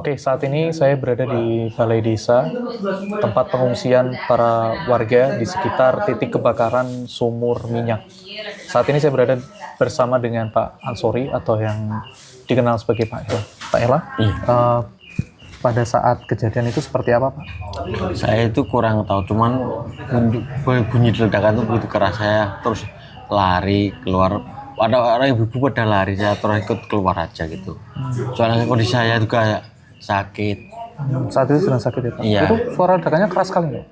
Oke, saat ini saya berada di Balai Desa, tempat pengungsian para warga di sekitar titik kebakaran sumur minyak. Saat ini saya berada bersama dengan Pak Ansori atau yang dikenal sebagai Pak Ella. Pak Ella, pada saat kejadian itu seperti apa, Pak? Saya itu kurang tahu, cuman bunyi ledakan itu begitu keras, saya terus lari keluar. Ada orang ibu pada lari, saya terus ikut keluar aja gitu. Soalnya kondisi saya juga sakit. Saat itu sedang sakit ya, Pak? Iya. Itu suara ledakannya keras sekali, Pak?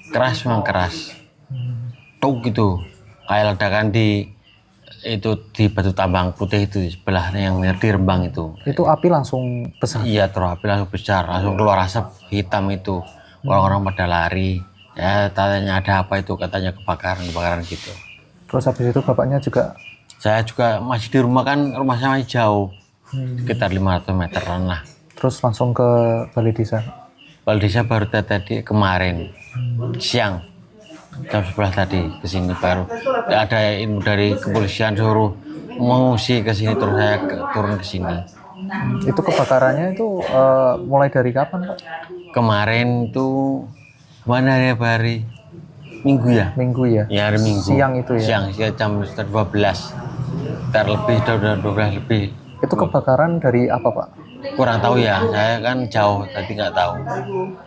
Keras, memang keras. Tuk gitu, kayak ledakan di batu tambang putih itu di sebelahnya yang di Rembang itu. Itu api langsung besar? Iya, terus api langsung besar, langsung keluar asap hitam itu. Orang-orang pada lari. Ya, tanya ada apa itu, katanya kebakaran gitu. Terus habis itu bapaknya juga? Saya juga masih di rumah, kan rumahnya masih jauh, sekitar 500 meteran lah. Terus langsung ke Balai Desa? Balai Desa baru tadi kemarin, siang, jam 11 tadi kesini baru. Ada ilmu dari kepolisian suruh mengungsi ke sini, terus saya turun ke sini. Itu kebakarannya itu mulai dari kapan, Pak? Kemarin tuh, mana hari? Minggu ya? Minggu ya? Ya, hari Minggu. Siang itu ya? Siang jam 12. Ntar lebih, udah 12 lebih. Itu kebakaran dari apa, Pak? Kurang tahu ya, saya kan jauh, tadi nggak tahu.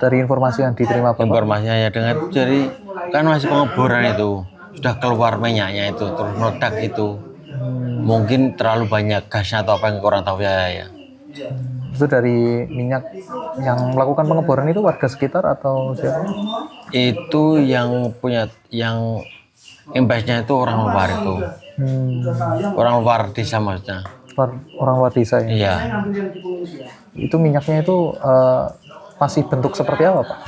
Dari informasi yang diterima Bapak? Informasinya ya dengar, jadi kan masih pengeboran itu. Sudah keluar minyaknya itu, terus meledak itu. Mungkin terlalu banyak gasnya atau apa yang kurang tahu ya. Itu dari minyak yang melakukan pengeboran itu warga sekitar atau siapa? Itu yang punya, yang imbasnya itu orang luar itu. Orang luar desa maksudnya. Orang luar desa ya? Iya. Itu minyaknya itu masih bentuk seperti apa, Pak?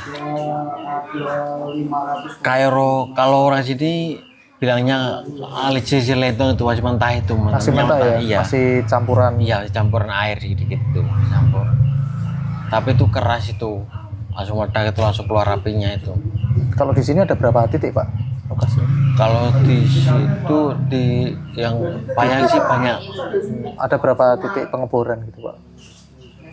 Kalau orang sini bilangnya alisis letong itu masih mentah itu. Masih mentah ya? Iya. Masih campuran? Iya, campuran air dikit itu, campur. Tapi itu keras itu, langsung meledak itu, langsung keluar apinya itu. Kalau di sini ada berapa titik, Pak, lokasi? Kalau di situ yang banyak sih banyak. Ada berapa titik pengeboran gitu, Pak?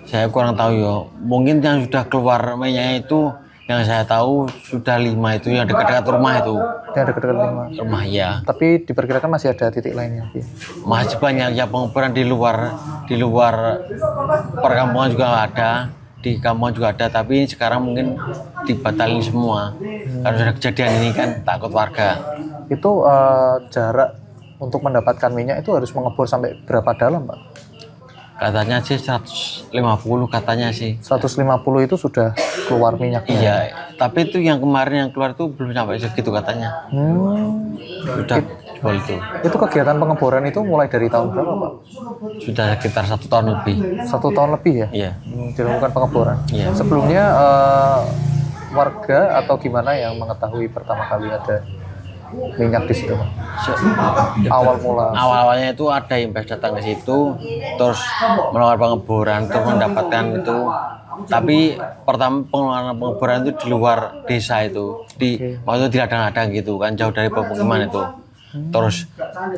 Saya kurang tahu ya. Mungkin yang sudah keluar minyaknya itu, yang saya tahu sudah 5 itu, yang dekat-dekat rumah itu. Yang dekat-dekat rumah ya. Tapi diperkirakan masih ada titik lainnya. Ya? Masih banyak ya pengeboran di luar perkampungan juga ada. Di kampung juga ada, tapi sekarang mungkin dibatalin semua. Karena sudah kejadian ini kan takut warga. Itu jarak untuk mendapatkan minyak itu harus mengebor sampai berapa dalam, Pak? Katanya sih 150 katanya sih. 150 itu sudah keluar minyaknya? Iya, tapi itu yang kemarin yang keluar itu belum sampai segitu katanya. Sudah jebol itu. Itu kegiatan pengeboran itu mulai dari tahun berapa, Pak? Sudah sekitar 1 tahun lebih. 1 tahun lebih ya? Iya. Dilakukan pengeboran? Iya. Sebelumnya warga atau gimana yang mengetahui pertama kali ada minyak di situ, Pak? Awalnya itu ada invest datang ke situ, terus melakukan pengeboran, terus mendapatkan itu. Tapi pertama pengeboran itu di luar desa itu, waktu itu di ladang-ladang gitu kan, jauh dari pemukiman itu. Terus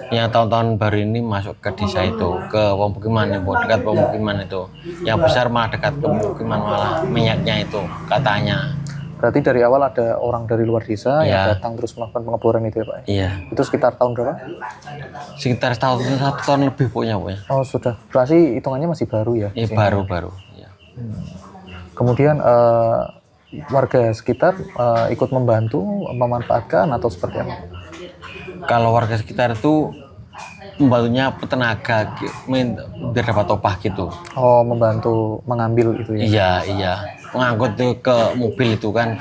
yang tahun-tahun baru ini masuk ke desa itu, ke pemukiman itu, dekat pemukiman itu. Yang besar malah dekat ke pemukiman, malah minyaknya itu katanya. Berarti dari awal ada orang dari luar desa yang Ya. datang terus melakukan pengeboran itu ya, Pak? Iya. Itu sekitar tahun berapa? Sekitar 1 tahun lebih pokoknya. Oh sudah, berarti hitungannya masih baru ya? Baru. Ya. Kemudian warga sekitar ikut membantu, memanfaatkan atau seperti apa? Kalau warga sekitar itu membantunya tenaga biar dapat upah gitu. Oh, membantu mengambil itu ya? Iya. Mengangkut tuh ke mobil itu kan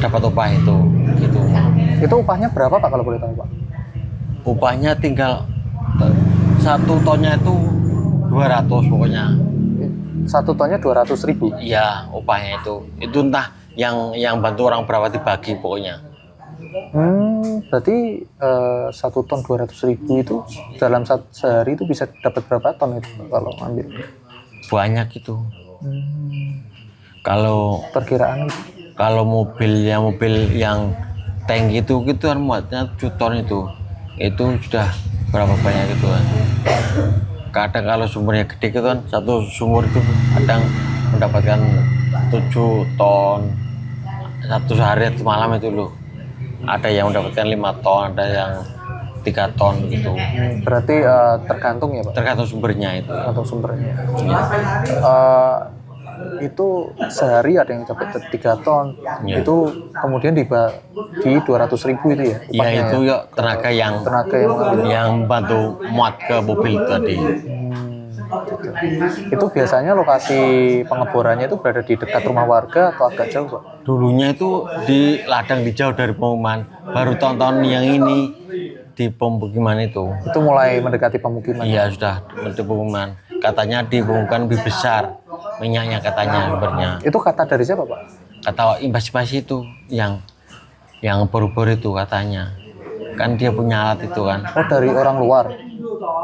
dapat upah itu gitu. Itu upahnya berapa, Pak, kalau boleh tahu, Pak? Upahnya tinggal satu tonnya itu 200 pokoknya. 1 tonnya 200.000. Iya, upahnya itu entah yang bantu orang berapa dibagi pokoknya. Berarti 1 ton 200.000 itu dalam sehari itu bisa dapat berapa ton itu kalau ambil? Banyak itu. Kalau Perkiraan mobil yang tank itu kan muatnya 7 ton itu sudah berapa banyak itu kan. Kadang kalau sumurnya gede itu kan satu sumur itu kadang mendapatkan 7 ton satu sehari atau malam itu loh. Ada yang mendapatkan 5 ton, ada yang 3 ton gitu. berarti tergantung ya Pak? Tergantung sumbernya itu. Tergantung sumbernya. Iya. Itu sehari ada yang dapat 3 ton. Iya. Itu kemudian dibagi 200.000 itu ya? Ya itu ya tenaga yang Tenaga yang bantu muat ke mobil tadi. itu biasanya lokasi pengeborannya itu berada di dekat rumah warga atau agak jauh Pak? Dulunya itu di ladang di jauh dari pemukiman. Baru tahun-tahun yang ini di pemukiman itu. Itu mulai mendekati pemukiman. Iya sudah di pemukiman. Katanya di pemukiman lebih besar minyaknya katanya sumbernya. Itu kata dari siapa Pak? Kata imbas-imbas itu yang baru-baru itu katanya. Kan dia punya alat itu kan. Oh dari orang luar?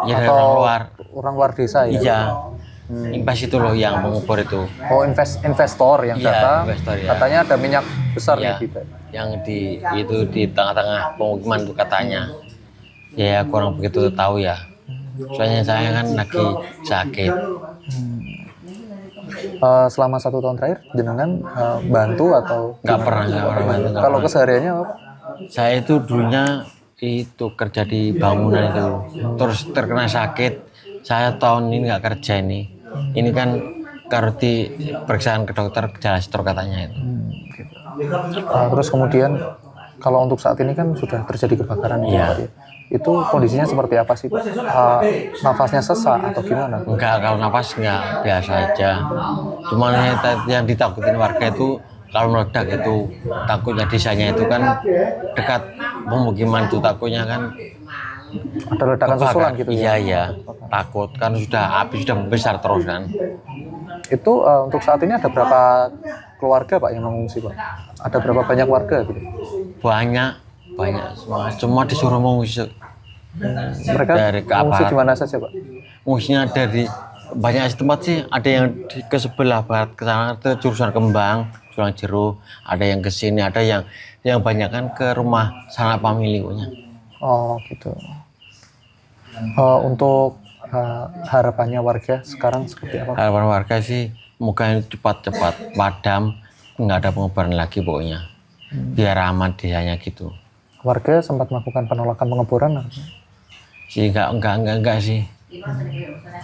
Ya dari Atau orang luar. orang luar desa ya? Iya. Imbas itu loh yang mengubur itu. Oh investor yang Iya, datang, investor, ya. katanya ada minyak besar Iya. nih di Yang di tengah-tengah pemukiman itu katanya. Ya kurang begitu tahu ya. Soalnya saya kan lagi sakit. Selama 1 tahun terakhir jenengan bantu atau Nggak pernah bantu. nggak kalau pernah. kesehariannya apa? Saya itu dulunya itu kerja di bangunan itu. Terus terkena sakit. Saya tahun ini nggak kerja ini. Ini kan kalau di periksaan ke dokter gejala stroke katanya itu. Gitu. Terus kemudian kalau untuk saat ini kan sudah terjadi kebakaran gitu, Iya. Pak, ya. Itu kondisinya seperti apa sih Pak? Nafasnya sesak atau gimana? Enggak, kalau napas enggak, biasa aja. Cuman yang ditakutin warga itu kalau meledak itu takutnya desanya itu kan dekat pemukiman itu takutnya kan Ada ledakan susulan gitu Iya ya? iya, takut kan api sudah besar terus kan. Itu untuk saat ini ada berapa keluarga Pak yang mengungsi Pak? Ada berapa banyak warga gitu? Banyak semua disuruh mengungsi. Mereka Dari ke mengungsi aparat. di mana saja Pak? Mengungsinya dari banyak tempat sih, ada yang ke sebelah barat ke sana ke jurusan Kembang, Jurusan Jeruk, ada yang ke sini, ada yang banyak kan ke rumah sanak famili punya. Oh gitu. Untuk harapannya warga sekarang seperti apa? Harapan warga sih moga ini cepat-cepat padam, nggak ada pengobaran lagi pokoknya. Biar aman desanya gitu. Warga sempat melakukan penolakan pengeboran, Sih enggak sih.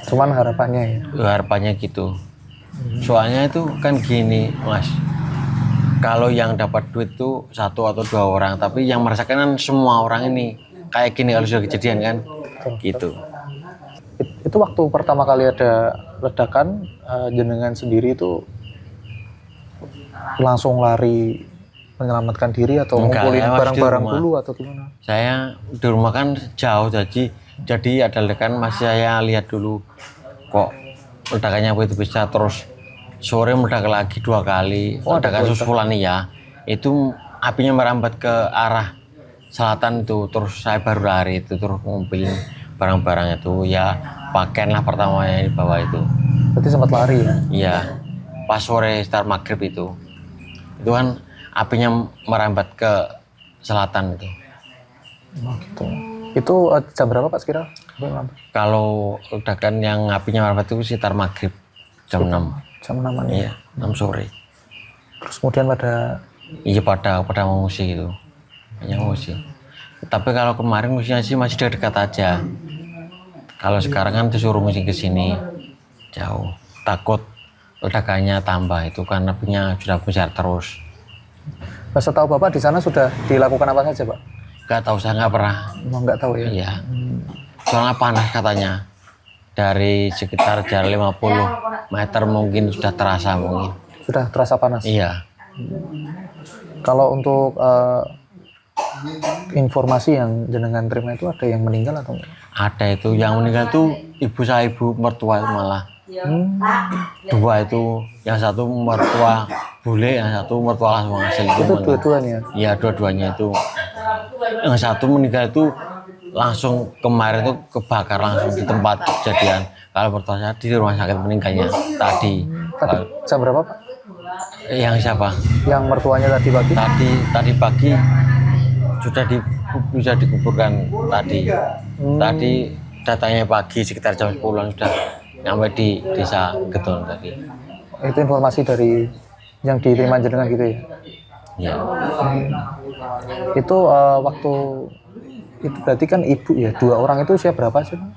cuman harapannya ya. Harapannya gitu. Soalnya itu kan gini, Mas. Kalau yang dapat duit tuh 1 atau 2 orang, tapi yang merasakan kan semua orang ini. Kayak gini kalau sudah kejadian kan. Gitu. Itu waktu pertama kali ada ledakan, jenengan sendiri itu langsung lari menyelamatkan diri atau Enggak, ngumpulin saya masih di barang-barang rumah. dulu atau gimana? Saya di rumah kan jauh jadi ada ledakan masih saya lihat dulu kok ledakannya begitu bisa terus sore meledak lagi 2 kali. Oh, ada ledakan dua susulan ya. Itu apinya merambat ke arah selatan itu terus saya baru lari itu terus ngumpulin barang-barang itu ya pakaian lah pertama yang dibawa itu. Berarti sempat lari ya? Iya, pas sore sekitar maghrib itu kan apinya merambat ke selatan itu. Oh, gitu. Itu jam berapa Pak sekira? Kalau ledakan yang apinya merambat itu sekitar maghrib jam 6. Jam 6-an ya? Iya, 6 sore. Terus kemudian Iya pada mengungsi gitu, banyak mengungsi. Tapi kalau kemarin mengungsinya sih masih dekat aja. Kalau sekarang kan disuruh mengungsi ke sini jauh, takut ledakannya tambah itu kan apinya sudah besar terus. setahu Bapak di sana sudah dilakukan apa saja Pak? Gak tahu, saya nggak pernah. Emang nggak tahu ya? Iya. Soalnya panas katanya. Dari sekitar jarak 50 meter mungkin sudah terasa mungkin. Sudah terasa panas? Iya. Kalau untuk informasi yang jenengan terima itu ada yang meninggal atau enggak? Ada itu yang meninggal tuh ibu saya, ibu mertua itu malah. Dua itu, yang satu mertua bule, yang satu mertua langsung asli. Itu dua-duanya? Iya, dua-duanya itu. Yang satu meninggal itu langsung kemarin itu kebakar langsung di tempat kejadian. Kalau mertua saya di rumah sakit meninggalnya tadi. Tadi jam berapa Pak? Yang siapa? Yang mertuanya tadi pagi? Tadi pagi sudah bisa dikuburkan tadi. Tadi datangnya pagi sekitar jam 10-an sudah nyampe di desa Gedon tadi. Itu informasi dari yang diterima jenengan gitu ya? Ya. Itu waktu itu berarti kan ibu ya, 2 orang itu usia berapa sih Pak?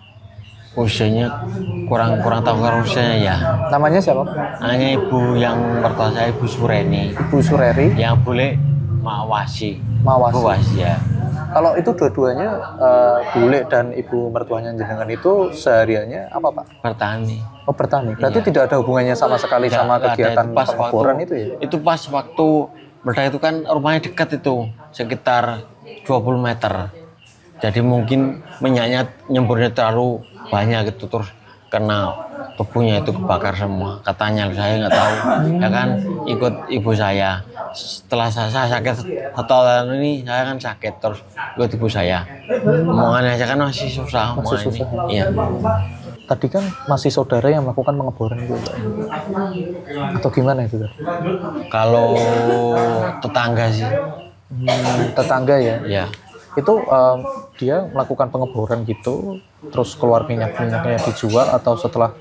Usianya kurang tahu kan usianya ya. Namanya siapa Pak? Hanya ibu yang mertua saya, Ibu Sureni. Ibu Sureri. Yang boleh Mawasi. Mawasi. Bu Wasi ya. Kalau itu dua-duanya bule dan ibu mertuanya jenengan itu sehariannya apa Pak? Bertani. Oh bertani. Berarti tidak ada hubungannya sama sekali sama Nggak ada, kegiatan itu pas pengeboran waktu, itu ya? Itu pas waktu meledak itu kan rumahnya dekat itu, sekitar 20 meter. Jadi mungkin minyaknya nyemburnya terlalu banyak gitu, terus kena tubuhnya itu kebakar semua. Katanya saya nggak tahu, ya kan ikut ibu saya. Setelah saya sakit satu tahun ini, saya kan sakit terus ikut ibu saya. Omongannya aja kan masih susah. Masih susah. Iya. Tadi kan masih saudara yang melakukan pengeboran itu Pak? Atau gimana itu Pak? Kalau tetangga sih, Tetangga ya? ya. Itu dia melakukan pengeboran gitu, terus keluar minyaknya dijual, atau setelah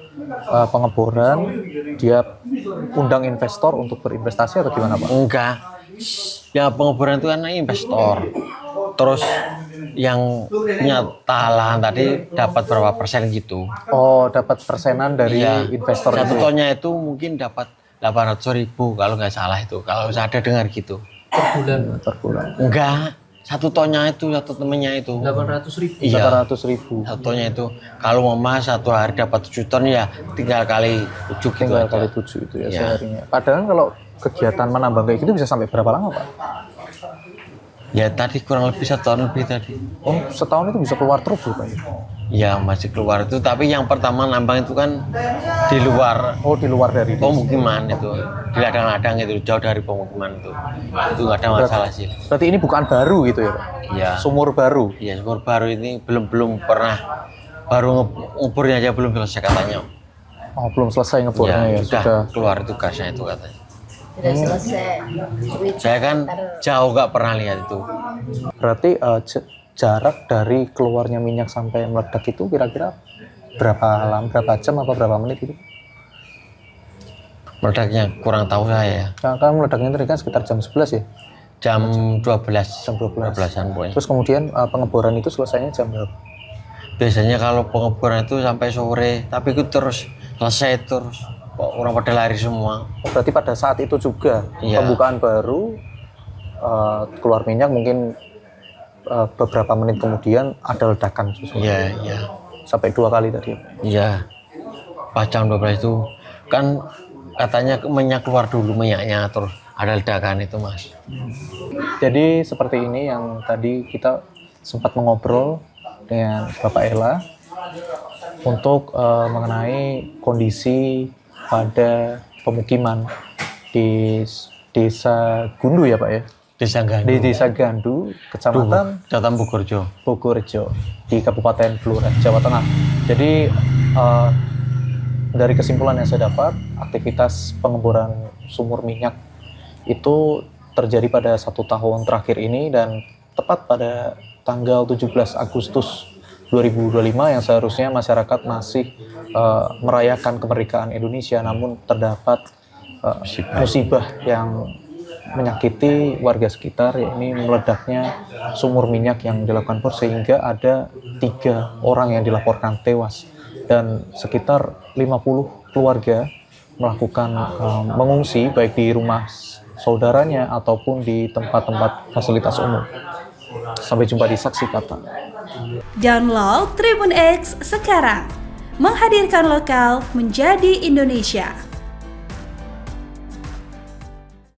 pengeboran dia undang investor untuk berinvestasi atau gimana Pak? Enggak. Ya pengeboran itu kan investor. Terus yang punya lahan tadi dapat berapa persen gitu. Oh, dapat persenan dari Iya. investor Satu itu? tonnya itu mungkin dapat 800.000 kalau nggak salah itu. Kalau saya ada dengar gitu. Per bulan. Enggak. Satu tonnya itu, satu temennya itu. 800.000. Iya. 800.000. Satu tonnya itu. Kalau mama satu hari dapat 7 ton ya tinggal kali 7 gitu Tinggal aja. kali 7 itu ya Iya. seharinya. Padahal kalau kegiatan menambang kayak gitu bisa sampai berapa lama Pak? Ya tadi kurang lebih 1 tahun lebih tadi. Oh, setahun itu bisa keluar terus loh Pak? Ya masih keluar itu, tapi yang pertama nambang itu kan di luar Oh, di luar dari itu. pemukiman itu, di ladang-ladang itu, jauh dari pemukiman itu nggak ada masalah sih. Berarti ini bukan baru gitu ya Pak? Iya. Sumur baru? Iya, sumur baru ini belum pernah, baru nguburnya aja belum selesai katanya. Oh, belum selesai ngebornya ya? Sudah keluar itu gasnya itu katanya. Sudah selesai. Saya kan jauh nggak pernah lihat itu. Berarti jarak dari keluarnya minyak sampai meledak itu kira-kira berapa lama, berapa jam, apa berapa menit itu? Meledaknya kurang tahu saya. Nah, kan meledaknya tadi kan sekitar jam 11 ya? Jam 12. Jam 12. 12-an pokoknya. Terus kemudian pengeboran itu selesainya jam berapa? Biasanya kalau pengeboran itu sampai sore, tapi itu terus selesai terus. Kok orang pada lari semua. Oh, berarti pada saat itu juga Iya. pembukaan baru, keluar minyak mungkin beberapa menit kemudian ada ledakan sesuatu. Iya, iya. Sampai 2 kali tadi. Iya. Pas jam 12 itu kan katanya minyak keluar dulu minyaknya terus ada ledakan itu, Mas. Jadi seperti ini yang tadi kita sempat mengobrol dengan Bapak Ela untuk mengenai kondisi pada pemukiman di Desa Gundu ya Pak ya? Desa Gandu. Di Desa Gandu, Kecamatan Kecamatan Bogorjo. Bogorjo di Kabupaten Blora, Jawa Tengah. Jadi dari kesimpulan yang saya dapat, aktivitas pengeboran sumur minyak itu terjadi pada 1 tahun terakhir ini, dan tepat pada tanggal 17 Agustus 2025 yang seharusnya masyarakat masih merayakan kemerdekaan Indonesia, namun terdapat musibah yang menyakiti warga sekitar, yakni meledaknya sumur minyak yang dilakukan sehingga ada 3 orang yang dilaporkan tewas dan sekitar 50 keluarga melakukan mengungsi baik di rumah saudaranya ataupun di tempat-tempat fasilitas umum. Sampai jumpa di Saksi Kata. Download Tribun X sekarang, menghadirkan lokal menjadi Indonesia.